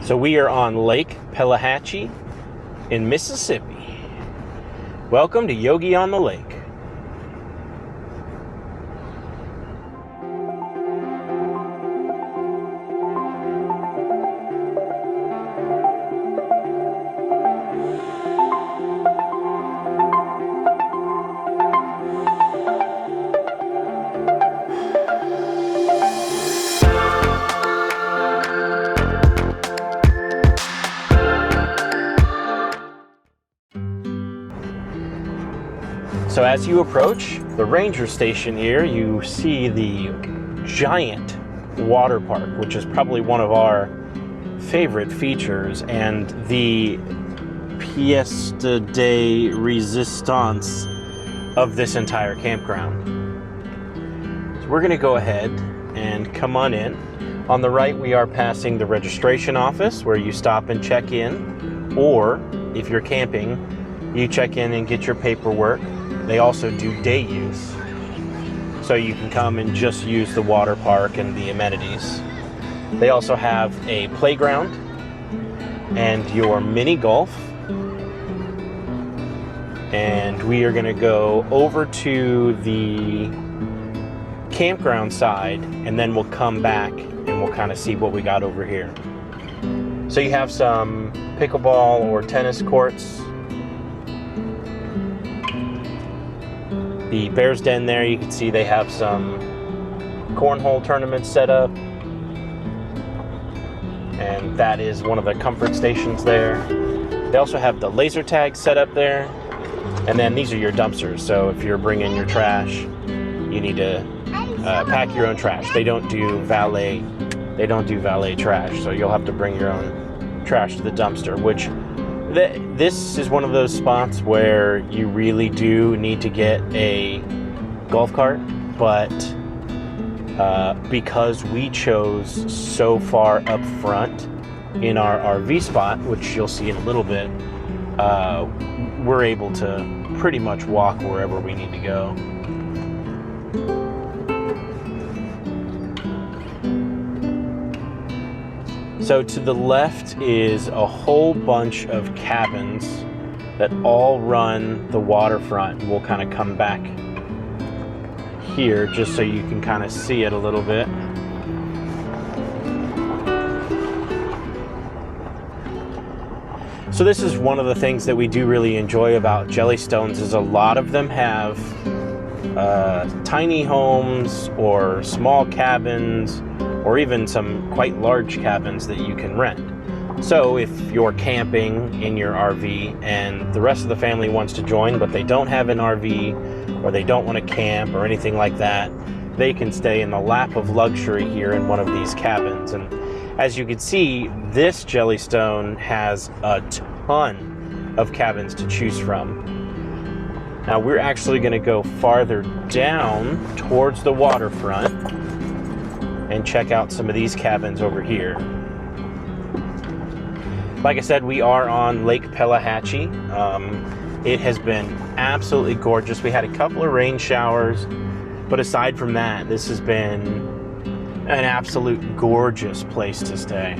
So we are on Lake Pelahatchie in Mississippi. Welcome to Yogi on the Lake. So as you approach the ranger station here, you see the giant water park, which is probably one of our favorite features and the pièce de resistance of this entire campground. So we're going to go ahead and come on in. On the right, we are passing the registration office where you stop and check in, or if you're camping, you check in and get your paperwork. They also do day use, so you can come and just use the water park and the amenities. They also have a playground and your mini golf. And we are going to go over to the campground side, and then we'll come back and we'll kind of see what we got over here. So you have some pickleball or tennis courts. The Bears Den there, you can see they have some cornhole tournaments set up. And that is one of the comfort stations there. They also have the laser tag set up there. And then these are your dumpsters. So if you're bringing your trash, you need to pack your own trash. They don't do valet trash. So you'll have to bring your own trash to the dumpster, which this is one of those spots where you really do need to get a golf cart, but because we chose so far up front in our RV spot, which you'll see in a little bit, we're able to pretty much walk wherever we need to go. So to the left is a whole bunch of cabins that all run the waterfront. We'll kind of come back here just so you can kind of see it a little bit. So this is one of the things that we do really enjoy about Jellystones, is a lot of them have tiny homes or small cabins, or even some quite large cabins that you can rent. So if you're camping in your RV and the rest of the family wants to join, but they don't have an RV or they don't want to camp or anything like that, they can stay in the lap of luxury here in one of these cabins. And as you can see, this Jellystone has a ton of cabins to choose from. Now we're actually going to go farther down towards the waterfront and check out some of these cabins over here. Like I said, we are on Lake Pelahatchie. It has been absolutely gorgeous. We had a couple of rain showers, but aside from that, this has been an absolute gorgeous place to stay.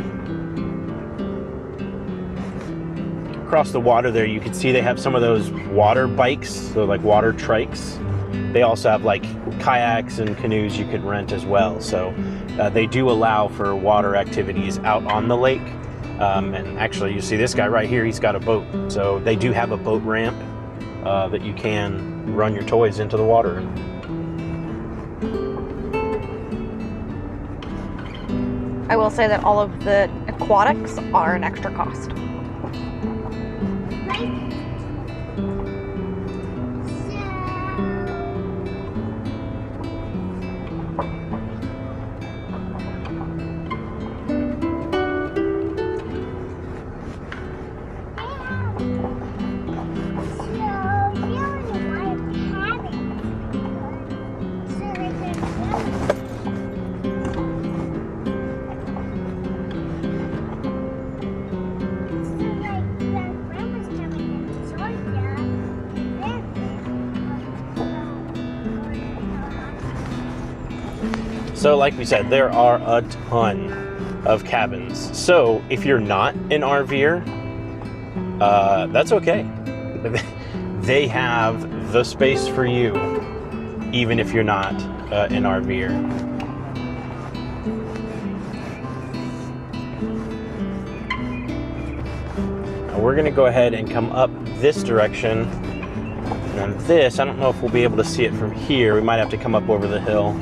Across the water there, you can see they have some of those water bikes, so like water trikes. They also have like kayaks and canoes you could rent as well. So they do allow for water activities out on the lake. And actually, you see this guy right here, he's got a boat. So they do have a boat ramp that you can run your toys into the water. I will say that all of the aquatics are an extra cost. So like we said, there are a ton of cabins. So if you're not an RVer, that's okay. They have the space for you, even if you're not an RVer. Now we're gonna go ahead and come up this direction. And this, I don't know if we'll be able to see it from here. We might have to come up over the hill.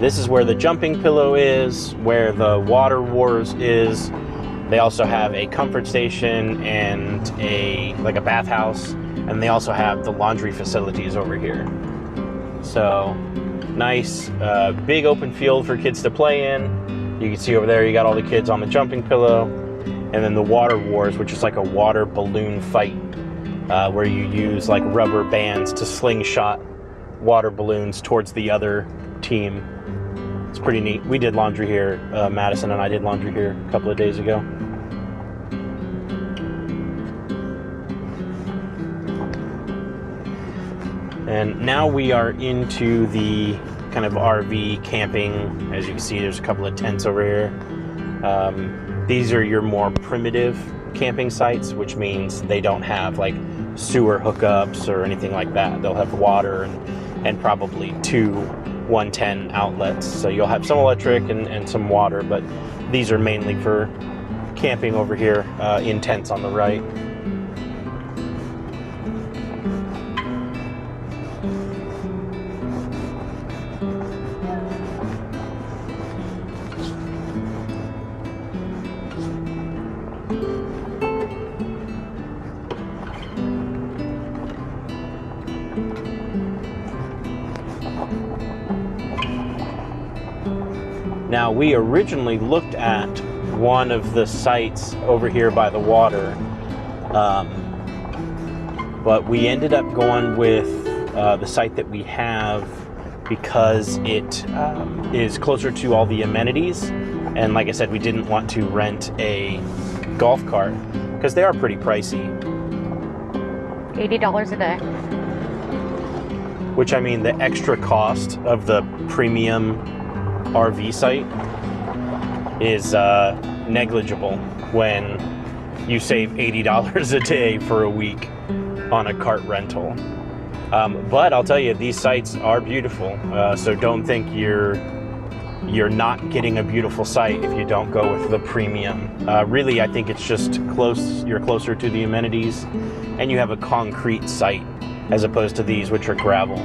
This is where the jumping pillow is, where the water wars is. They also have a comfort station and a bathhouse, and they also have the laundry facilities over here. So nice, big open field for kids to play in. You can see over there, you got all the kids on the jumping pillow. And then the water wars, which is like a water balloon fight, where you use like rubber bands to slingshot water balloons towards the other team. It's pretty neat. We did laundry here. Madison and I did laundry here a couple of days ago. And now we are into the kind of RV camping. As you can see, there's a couple of tents over here. These are your more primitive camping sites, which means they don't have like sewer hookups or anything like that. They'll have water and probably 2 110 outlets. So you'll have some electric and some water, but these are mainly for camping over here in tents on the right. Now, we originally looked at one of the sites over here by the water, but we ended up going with the site that we have because it is closer to all the amenities. And like I said, we didn't want to rent a golf cart because they are pretty pricey. $80 a day. Which, I mean, the extra cost of the premium RV site is negligible when you save $80 a day for a week on a cart rental. But I'll tell you, these sites are beautiful, so don't think you're not getting a beautiful site if you don't go with the premium. Really, I think it's just you're closer to the amenities, and you have a concrete site as opposed to these, which are gravel.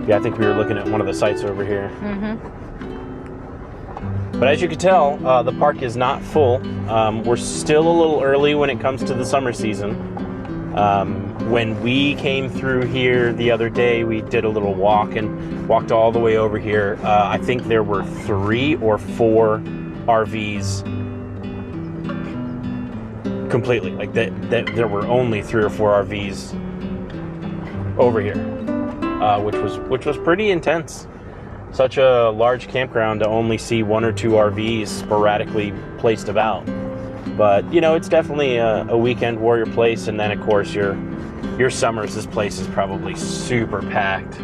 Yeah, I think we were looking at one of the sites over here. Mm-hmm. But as you can tell, the park is not full. We're still a little early when it comes to the summer season. When we came through here the other day, we did a little walk and walked all the way over here. I think there were 3 or 4 RVs completely. Like there were only 3 or 4 RVs over here, which was pretty intense. Such a large campground to only see 1 or 2 RVs sporadically placed about. But, you know, it's definitely a weekend warrior place. And then, of course, your summers, this place is probably super packed.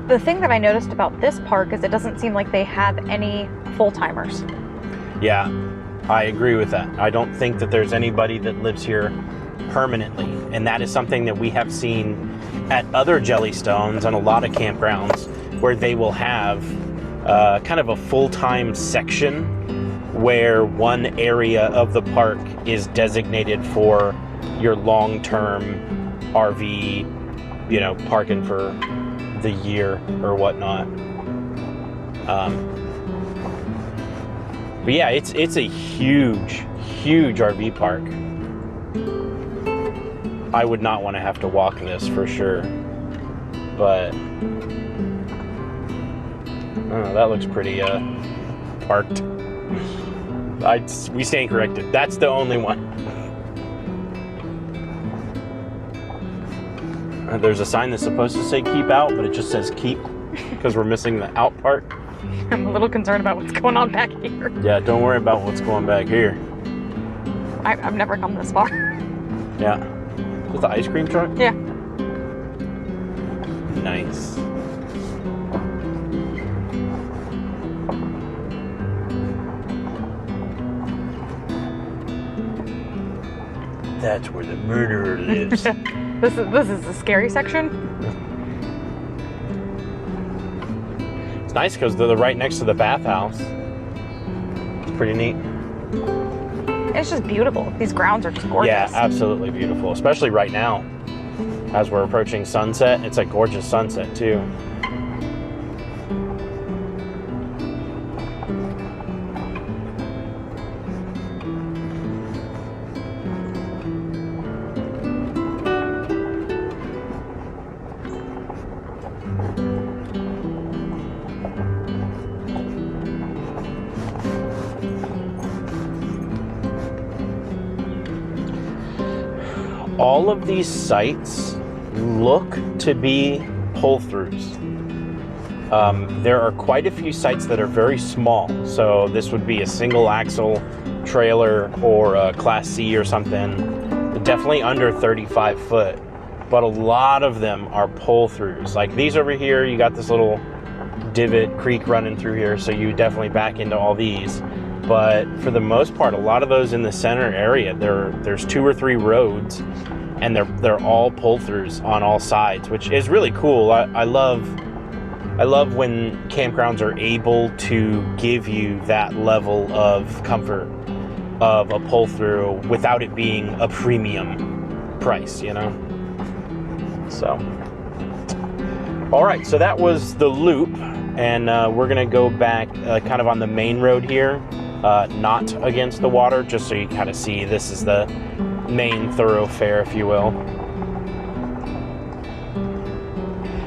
The thing that I noticed about this park is it doesn't seem like they have any full-timers. Yeah, I agree with that. I don't think that there's anybody that lives here permanently. And that is something that we have seen at other Jellystones and a lot of campgrounds, where they will have kind of a full-time section where one area of the park is designated for your long-term RV, you know, parking for the year or whatnot. But yeah, it's a huge RV park. I would not want to have to walk this for sure, but oh, that looks pretty parked. We stand corrected. That's the only one. There's a sign that's supposed to say keep out, but it just says keep because we're missing the out part. I'm a little concerned about what's going on back here. Yeah, don't worry about what's going back here. I've never come this far. Yeah. With the ice cream truck? Yeah. Nice. That's where the murderer lives. This is the scary section. It's nice because they're right next to the bathhouse. It's pretty neat. It's just beautiful. These grounds are just gorgeous. Yeah, absolutely beautiful. Especially right now, as we're approaching sunset. It's a gorgeous sunset too. All of these sites look to be pull-throughs. There are quite a few sites that are very small. So this would be a single axle trailer or a Class C or something. Definitely under 35 foot. But a lot of them are pull-throughs. Like these over here, you got this little divot creek running through here, so you definitely back into all these. But for the most part, a lot of those in the center area, there's 2 or 3 roads, and they're all pull-throughs on all sides, which is really cool. I love when campgrounds are able to give you that level of comfort of a pull-through without it being a premium price, you know? So, all right, so that was the loop, and we're gonna go back kind of on the main road here. Not against the water, just so you kind of see this is the main thoroughfare, if you will.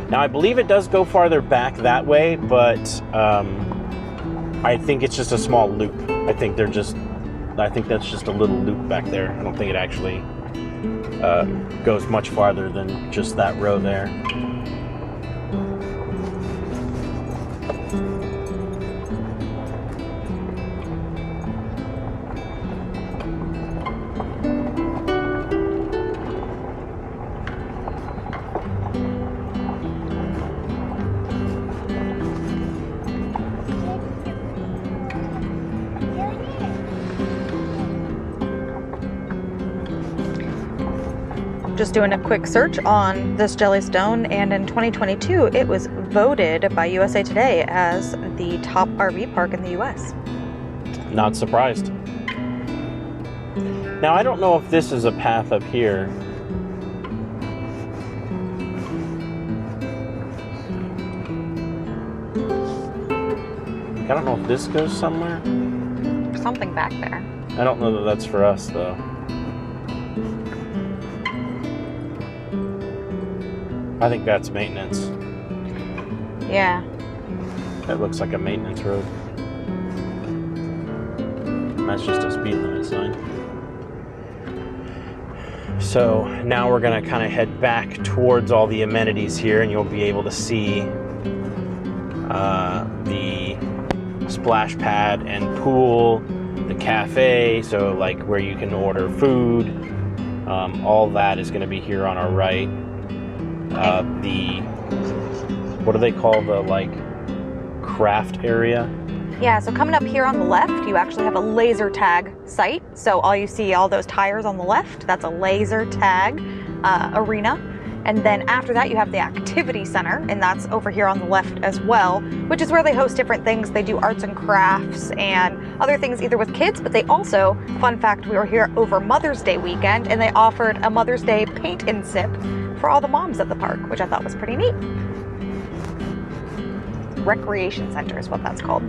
Now, I believe it does go farther back that way, but I think it's just a small loop. I think that's just a little loop back there. I don't think it actually goes much farther than just that row there. Just doing a quick search on this Jellystone, and in 2022 it was voted by USA Today as the top RV park in the US. Not surprised. Now, I don't know if this is a path up here. I don't know if this goes somewhere. Something back there. I don't know that that's for us, though. I think that's maintenance. Yeah. That looks like a maintenance road. That's just a speed limit sign. So now we're gonna kind of head back towards all the amenities here, and you'll be able to see the splash pad and pool, the cafe, so like where you can order food. All that is gonna be here on our right. What do they call the like craft area? Yeah, so coming up here on the left, you actually have a laser tag site. So all you see, all those tires on the left, that's a laser tag arena. And then after that, you have the activity center, and that's over here on the left as well, which is where they host different things. They do arts and crafts and other things either with kids, but they also, fun fact, we were here over Mother's Day weekend, and they offered a Mother's Day paint and sip for all the moms at the park, which I thought was pretty neat. Recreation center is what that's called.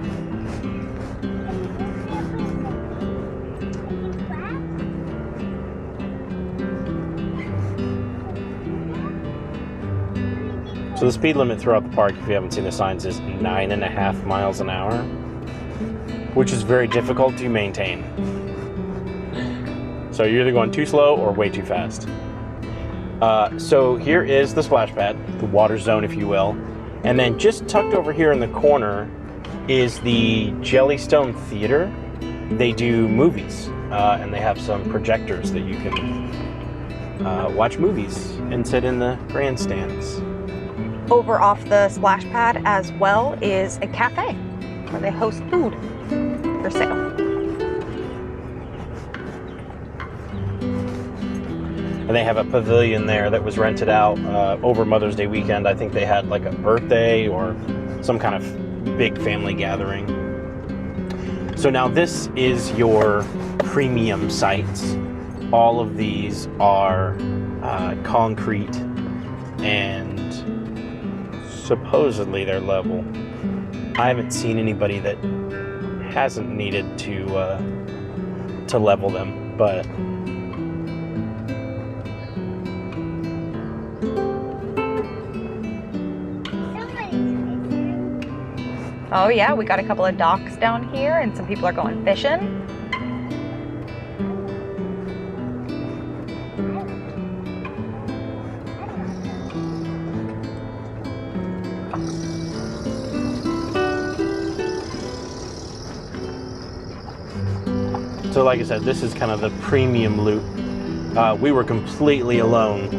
So the speed limit throughout the park, if you haven't seen the signs, is 9.5 miles an hour, which is very difficult to maintain. So you're either going too slow or way too fast. So here is the splash pad, the water zone, if you will. And then just tucked over here in the corner is the Jellystone Theater. They do movies. and they have some projectors that you can watch movies and sit in the grandstands. Over off the splash pad as well is a cafe where they host food for sale. And they have a pavilion there that was rented out over Mother's Day weekend. I think they had like a birthday or some kind of big family gathering. So now this is your premium sites. All of these are concrete and supposedly they're level. I haven't seen anybody that hasn't needed to level them, but Oh yeah, we got a couple of docks down here and some people are going fishing. so like I said, this is kind of the premium loop. We were completely alone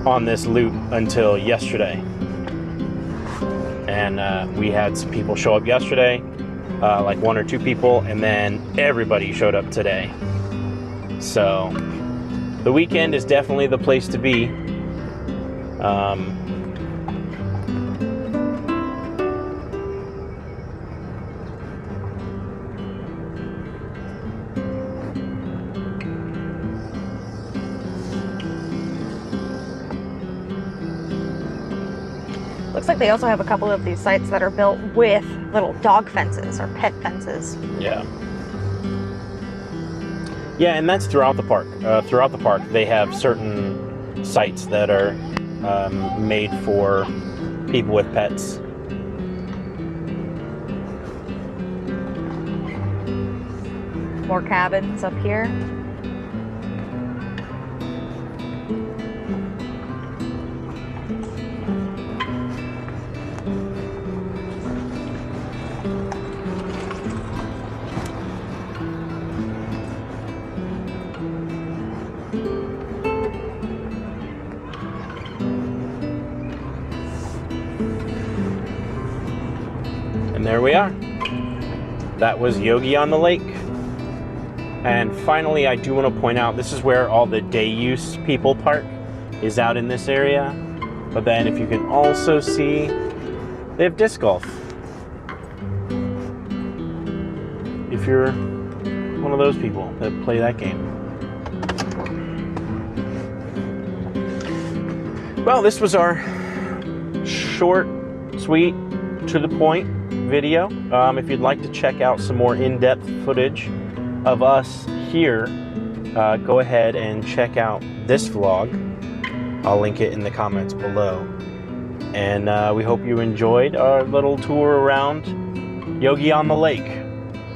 on this loop until yesterday. And we had some people show up yesterday, like 1 or 2 people, and then everybody showed up today. So the weekend is definitely the place to be. Looks like they also have a couple of these sites that are built with little dog fences or pet fences. Yeah. Yeah, and that's throughout the park. Throughout the park, they have certain sites that are made for people with pets. More cabins up here. And there we are. That was Yogi on the Lake. And finally, I do want to point out, this is where all the day use people park, is out in this area. But then if you can also see, they have disc golf. If you're one of those people that play that game. Well, this was our short, sweet, to the point video. If you'd like to check out some more in-depth footage of us here, go ahead and check out this vlog. I'll link it in the comments below. And we hope you enjoyed our little tour around Yogi on the Lake,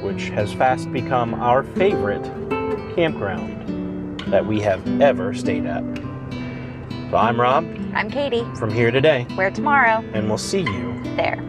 which has fast become our favorite campground that we have ever stayed at. So I'm Rob. I'm Katie. From Here Today. Where tomorrow. And we'll see you there.